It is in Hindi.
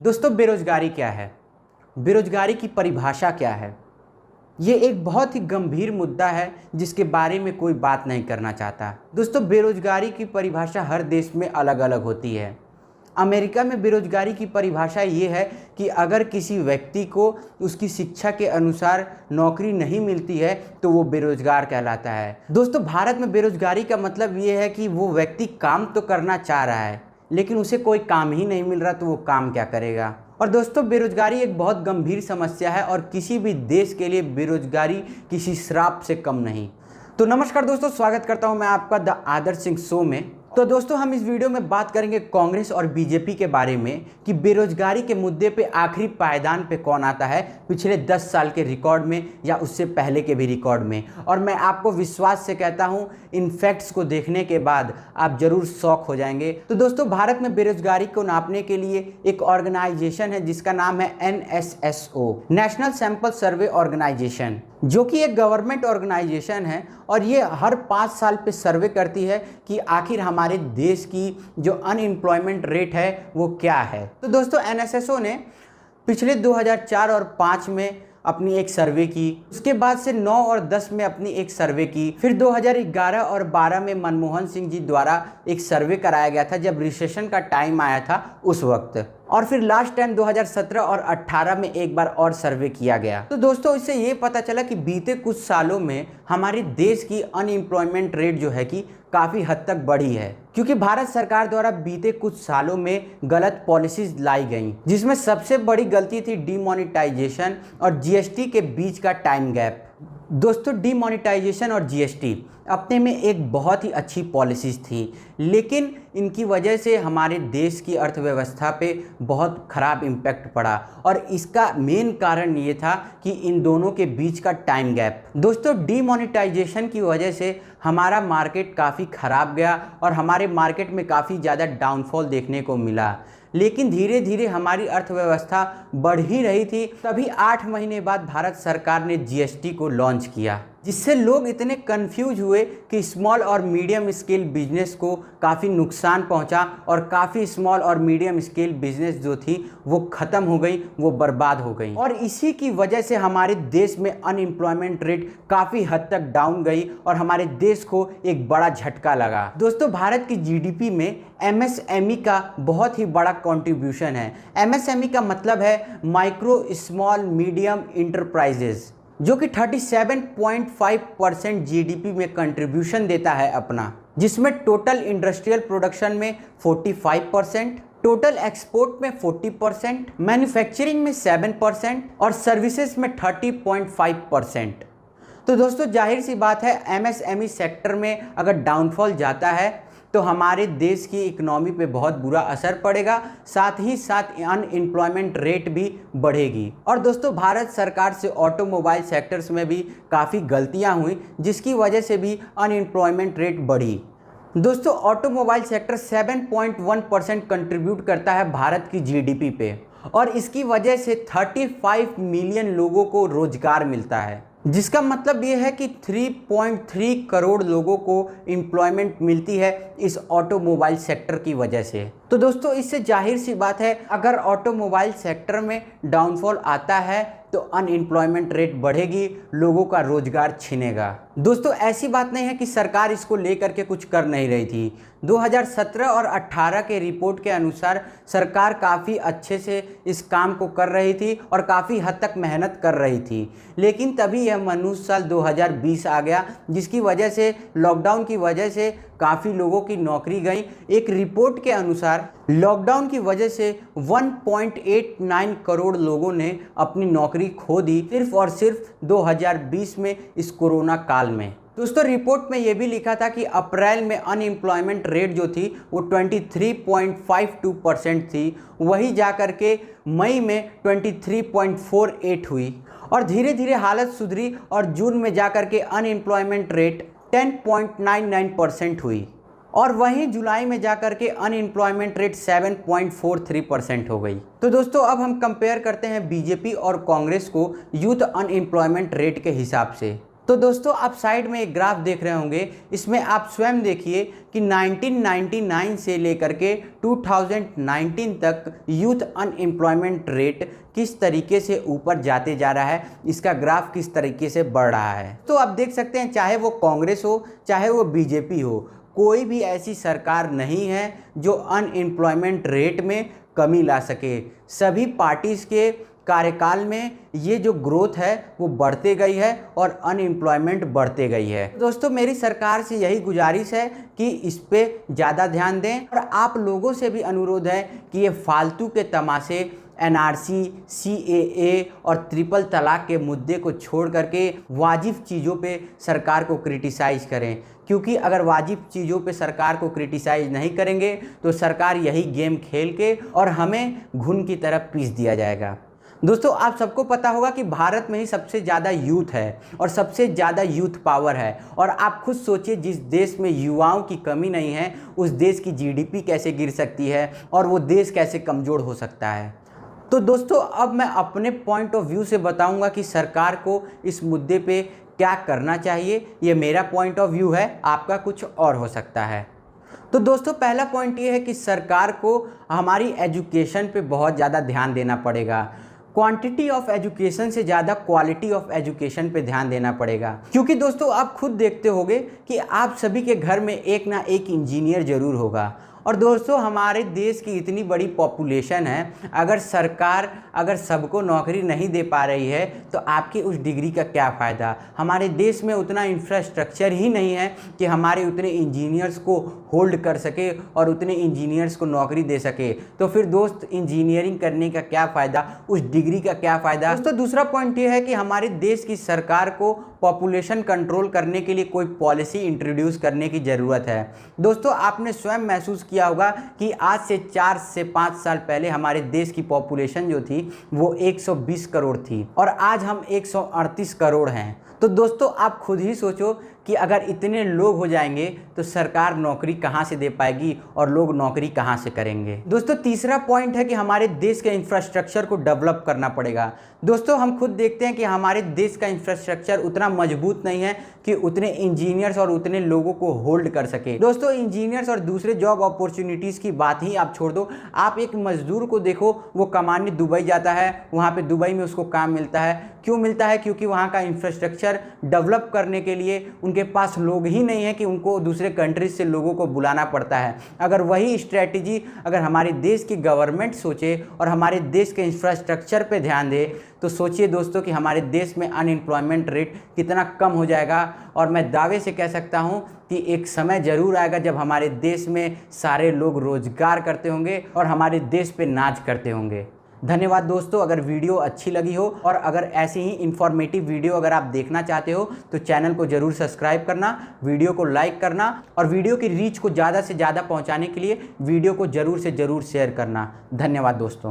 दोस्तों, बेरोजगारी क्या है? बेरोजगारी की परिभाषा क्या है? ये एक बहुत ही गंभीर मुद्दा है जिसके बारे में कोई बात नहीं करना चाहता। दोस्तों, बेरोजगारी की परिभाषा हर देश में अलग अलग होती है। अमेरिका में बेरोजगारी की परिभाषा ये है कि अगर किसी व्यक्ति को उसकी शिक्षा के अनुसार नौकरी नहीं मिलती है तो वो बेरोजगार कहलाता है। दोस्तों, भारत में बेरोजगारी का मतलब ये है कि वो व्यक्ति काम तो करना चाह रहा है लेकिन उसे कोई काम ही नहीं मिल रहा तो वो काम क्या करेगा। और दोस्तों, बेरोजगारी एक बहुत गंभीर समस्या है और किसी भी देश के लिए बेरोजगारी किसी श्राप से कम नहीं। तो नमस्कार दोस्तों, स्वागत करता हूं मैं आपका द आदर्श सिंह शो में। तो दोस्तों, हम इस वीडियो में बात करेंगे कांग्रेस और बीजेपी के बारे में कि बेरोजगारी के मुद्दे पे आखिरी पायदान पे कौन आता है पिछले 10 साल के रिकॉर्ड में या उससे पहले के भी रिकॉर्ड में। और मैं आपको विश्वास से कहता हूं, इन फैक्ट्स को देखने के बाद आप जरूर शॉक हो जाएंगे। तो दोस्तों, भारत में बेरोजगारी को नापने के लिए एक ऑर्गेनाइजेशन है जिसका नाम है NSSO, national sample survey organisation, जो कि एक गवर्नमेंट ऑर्गेनाइजेशन है और ये हर 5 साल पे सर्वे करती है कि आखिर हमारे देश की जो अनएम्प्लॉयमेंट रेट है वो क्या है। तो दोस्तों, NSSO ने पिछले 2004 और 5 में अपनी एक सर्वे की, उसके बाद से 9 और 10 में अपनी एक सर्वे की, फिर 2011 और 12 में मनमोहन सिंह जी द्वारा एक सर्वे कराया गया था जब रिसेशन का टाइम आया था उस वक्त, और फिर लास्ट टाइम 2017 और 18 में एक बार और सर्वे किया गया। तो दोस्तों, इससे ये पता चला कि बीते कुछ सालों में हमारे देश की अनएम्प्लॉयमेंट रेट जो है कि काफ़ी हद तक बढ़ी है, क्योंकि भारत सरकार द्वारा बीते कुछ सालों में गलत पॉलिसीज लाई गई, जिसमें सबसे बड़ी गलती थी डीमोनेटाइजेशन और GST के बीच का टाइम गैप। दोस्तों, डीमोनेटाइजेशन और GST अपने में एक बहुत ही अच्छी पॉलिसीज थी, लेकिन इनकी वजह से हमारे देश की अर्थव्यवस्था पे बहुत ख़राब इम्पैक्ट पड़ा और इसका मेन कारण ये था कि इन दोनों के बीच का टाइम गैप। दोस्तों, डीमोनेटाइजेशन की वजह से हमारा मार्केट काफ़ी ख़राब गया और हमारे मार्केट में काफ़ी ज़्यादा डाउनफॉल देखने को मिला, लेकिन धीरे धीरे हमारी अर्थव्यवस्था बढ़ ही रही थी। तभी 8 महीने बाद भारत सरकार ने GST को लॉन्च किया, जिससे लोग इतने कंफ्यूज हुए कि स्मॉल और मीडियम स्केल बिजनेस को काफ़ी नुकसान पहुंचा और काफ़ी स्मॉल और मीडियम स्केल बिजनेस जो थी वो ख़त्म हो गई, वो बर्बाद हो गई। और इसी की वजह से हमारे देश में अनएम्प्लॉयमेंट रेट काफ़ी हद तक डाउन गई और हमारे देश को एक बड़ा झटका लगा। दोस्तों, भारत की GDP में MSME का बहुत ही बड़ा कंट्रीब्यूशन है। MSME का मतलब है माइक्रो स्मॉल मीडियम इंटरप्राइजेज, जो कि 37.5% GDP में कंट्रीब्यूशन देता है अपना, जिसमें टोटल इंडस्ट्रियल प्रोडक्शन में 45%, टोटल एक्सपोर्ट में 40%, मैन्युफैक्चरिंग में 7% और सर्विसेज में 30.5%। तो दोस्तों, जाहिर सी बात है, MSME सेक्टर में अगर डाउनफॉल जाता है तो हमारे देश की इकोनॉमी पे बहुत बुरा असर पड़ेगा, साथ ही साथ अनएम्प्लॉयमेंट रेट भी बढ़ेगी। और दोस्तों, भारत सरकार से ऑटोमोबाइल सेक्टर्स में भी काफ़ी गलतियां हुई, जिसकी वजह से भी अनएम्प्लॉयमेंट रेट बढ़ी। दोस्तों, ऑटोमोबाइल सेक्टर 7.1% कंट्रीब्यूट करता है भारत की GDP पे और इसकी वजह से 35 मिलियन लोगों को रोजगार मिलता है, जिसका मतलब ये है कि 3.3 करोड़ लोगों को एम्प्लॉयमेंट मिलती है इस ऑटोमोबाइल सेक्टर की वजह से। तो दोस्तों, इससे जाहिर सी बात है, अगर ऑटोमोबाइल सेक्टर में डाउनफॉल आता है तो अनएम्प्लॉयमेंट रेट बढ़ेगी, लोगों का रोजगार छिनेगा। दोस्तों, ऐसी बात नहीं है कि सरकार इसको लेकर के कुछ कर नहीं रही थी। 2017 और 18 के रिपोर्ट के अनुसार सरकार काफ़ी अच्छे से इस काम को कर रही थी और काफ़ी हद तक मेहनत कर रही थी, लेकिन तभी यह मनुष्य साल 2020 आ गया, जिसकी वजह से लॉकडाउन की वजह से काफ़ी लोगों की नौकरी गई। एक रिपोर्ट के अनुसार लॉकडाउन की वजह से 1.89 करोड़ लोगों ने अपनी नौकरी खो दी, सिर्फ और सिर्फ 2020 में इस कोरोना काल में। दोस्तों, रिपोर्ट में यह भी लिखा था कि अप्रैल में अनएम्प्लॉयमेंट रेट जो थी वो 23.52% थी, वही जाकर के मई में 23.48 हुई और धीरे धीरे हालत सुधरी और जून में जाकर के अनएम्प्लॉयमेंट रेट 10.99% हुई और वहीं जुलाई में जाकर के अनएम्प्लॉयमेंट रेट 7.43% हो गई। तो दोस्तों, अब हम कंपेयर करते हैं बीजेपी और कांग्रेस को यूथ अनएम्प्लॉयमेंट रेट के हिसाब से। तो दोस्तों आप साइड में एक ग्राफ देख रहे होंगे, इसमें आप स्वयं देखिए कि 1999 से लेकर के 2019 तक यूथ अनएम्प्लॉयमेंट रेट किस तरीके से ऊपर जाते जा रहा है, इसका ग्राफ किस तरीके से बढ़ रहा है। तो आप देख सकते हैं, चाहे वो कांग्रेस हो चाहे वो बीजेपी हो, कोई भी ऐसी सरकार नहीं है जो अनएम्प्लॉयमेंट रेट में कमी ला सके। सभी पार्टीज़ के कार्यकाल में ये जो ग्रोथ है वो बढ़ते गई है और अनएम्प्लॉयमेंट बढ़ते गई है। दोस्तों मेरी सरकार से यही गुजारिश है कि इस पे ज़्यादा ध्यान दें, और आप लोगों से भी अनुरोध है कि ये फालतू के तमाशे एनआरसी, सीएए और ट्रिपल तलाक के मुद्दे को छोड़ करके वाजिब चीज़ों पे सरकार को क्रिटिसाइज़ करें, क्योंकि अगर वाजिब चीज़ों पे सरकार को क्रिटिसाइज़ नहीं करेंगे तो सरकार यही गेम खेल के और हमें घुन की तरफ पीस दिया जाएगा। दोस्तों आप सबको पता होगा कि भारत में ही सबसे ज़्यादा यूथ है और सबसे ज़्यादा यूथ पावर है, और आप खुद सोचिए जिस देश में युवाओं की कमी नहीं है उस देश की जीडीपी कैसे गिर सकती है और वो देश कैसे कमज़ोर हो सकता है। तो दोस्तों अब मैं अपने पॉइंट ऑफ व्यू से बताऊंगा कि सरकार को इस मुद्दे पे क्या करना चाहिए। ये मेरा पॉइंट ऑफ व्यू है, आपका कुछ और हो सकता है। तो दोस्तों पहला पॉइंट ये है कि सरकार को हमारी एजुकेशन पे बहुत ज़्यादा ध्यान देना पड़ेगा। क्वांटिटी ऑफ एजुकेशन से ज़्यादा क्वालिटी ऑफ एजुकेशन पे ध्यान देना पड़ेगा, क्योंकि दोस्तों आप खुद देखते होंगे कि आप सभी के घर में एक ना एक इंजीनियर ज़रूर होगा। और दोस्तों हमारे देश की इतनी बड़ी पॉपुलेशन है, अगर सरकार अगर सबको नौकरी नहीं दे पा रही है तो आपकी उस डिग्री का क्या फ़ायदा। हमारे देश में उतना इंफ्रास्ट्रक्चर ही नहीं है कि हमारे उतने इंजीनियर्स को होल्ड कर सके और उतने इंजीनियर्स को नौकरी दे सके। तो फिर दोस्त इंजीनियरिंग करने का क्या फ़ायदा, उस डिग्री का क्या फ़ायदा। दोस्तों दूसरा पॉइंट ये है कि हमारे देश की सरकार को पॉपुलेशन कंट्रोल करने के लिए कोई पॉलिसी इंट्रोड्यूस करने की ज़रूरत है। दोस्तों आपने स्वयं महसूस किया होगा कि आज से 4 से 5 साल पहले हमारे देश की पॉपुलेशन जो थी वो 120 करोड़ थी और आज हम 138 करोड़ हैं। तो दोस्तों आप खुद ही सोचो कि अगर इतने लोग हो जाएंगे तो सरकार नौकरी कहाँ से दे पाएगी और लोग नौकरी कहाँ से करेंगे। दोस्तों तीसरा पॉइंट है कि हमारे देश के इंफ्रास्ट्रक्चर को डेवलप करना पड़ेगा। दोस्तों हम खुद देखते हैं कि हमारे देश का इंफ्रास्ट्रक्चर उतना मजबूत नहीं है कि उतने इंजीनियर्स और उतने लोगों को होल्ड कर सके। दोस्तों इंजीनियर्स और दूसरे जॉब अपॉर्चुनिटीज़ की बात ही आप छोड़ दो, आप एक मजदूर को देखो, वो कमाने दुबई जाता है, वहाँ पे दुबई में उसको काम मिलता है। क्यों मिलता है? क्योंकि वहाँ का इंफ्रास्ट्रक्चर डेवलप करने के लिए उनके पास लोग ही नहीं है कि उनको दूसरे कंट्रीज से लोगों को बुलाना पड़ता है। अगर वही स्ट्रैटेजी अगर हमारे देश की गवर्नमेंट सोचे और हमारे देश के इंफ्रास्ट्रक्चर पे ध्यान दे तो सोचिए दोस्तों कि हमारे देश में अनएम्प्लॉयमेंट रेट कितना कम हो जाएगा। और मैं दावे से कह सकता हूं कि एक समय ज़रूर आएगा जब हमारे देश में सारे लोग रोजगार करते होंगे और हमारे देश पे नाज करते होंगे। धन्यवाद दोस्तों। अगर वीडियो अच्छी लगी हो और अगर ऐसी ही इन्फॉर्मेटिव वीडियो अगर आप देखना चाहते हो तो चैनल को ज़रूर सब्सक्राइब करना, वीडियो को लाइक करना और वीडियो की रीच को ज़्यादा से ज़्यादा पहुंचाने के लिए वीडियो को ज़रूर से ज़रूर शेयर करना। धन्यवाद दोस्तों।